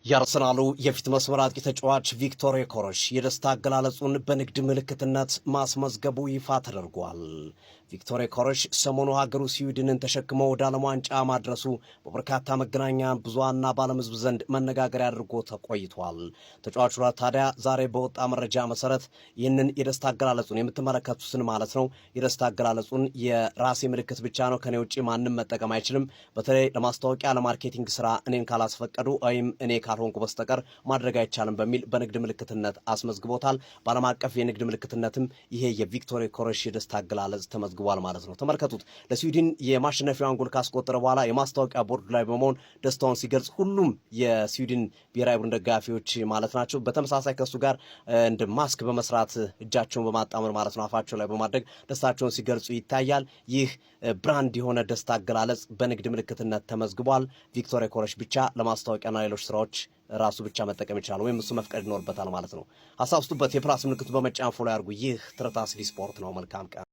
የአርሰናሉ የፊት መስመር አጥቂ ተጫዋች ቪክቶር ዮኬሬሽ የደስታ አገላለጹን በንግድ ምልክትነት ማስመዝገቡ ይፋ ተደርጓል። ቪክቶር ዮኬሬሽ ሰሞኑ ሀገሩ ስዊድንን ተሸክሞ ወደ ዓለም ዋንጫ ማድረሱ በበርካታ መገናኛ ብዙሃንና በዓለም ሕዝብ ዘንድ መነጋገሪያ አድርጎ ተቆይቷል። ተጫዋቹ ታዲያ ዛሬ በወጣ መረጃ መሰረት ይህንን የደስታ አገላለጹን የምትመለከቱትን ማለት ነው የደስታ አገላለጹን የራሴ ምልክት ብቻ ነው፣ ከኔ ውጪ ማንም መጠቀም አይችልም፣ በተለይ ለማስታወቂያ ለማርኬቲንግ ስራ እኔን ካላስፈቀዱ ወይም እኔ ካልሆንኩ በስተቀር ማድረግ አይቻልም በሚል በንግድ ምልክትነት አስመዝግቦታል። በዓለም አቀፍ የንግድ ምልክትነትም ይሄ የቪክቶር ዮኬሬሽ የደስታ አገላለጽ ተመዝግቧል ማለት ነው። ተመልከቱት። ለስዊድን የማሸነፊያውን ጎል ካስቆጠረ በኋላ የማስታወቂያ ቦርድ ላይ በመሆን ደስታውን ሲገልጽ ሁሉም የስዊድን ብሔራዊ ቡድን ደጋፊዎች ማለት ናቸው በተመሳሳይ ከሱ ጋር እንደ ማስክ በመስራት እጃቸውን በማጣመር ማለት ነው አፋቸው ላይ በማድረግ ደስታቸውን ሲገልጹ ይታያል። ይህ ብራንድ የሆነ ደስታ አገላለጽ በንግድ ምልክትነት ተመዝግቧል። ቪክቶር ዮኬሬሽ ብቻ ለማስታወቂያና ሌሎች ስራዎች ራሱ ብቻ መጠቀም ይችላል ወይም እሱ መፍቀድ ይኖርበታል ማለት ነው። ሀሳብ ስጡበት። የፕላስ ምልክቱ በመጫን ፎሎ ያርጉ። ይህ ትርታ ስፖርት ነው። መልካም ቀን።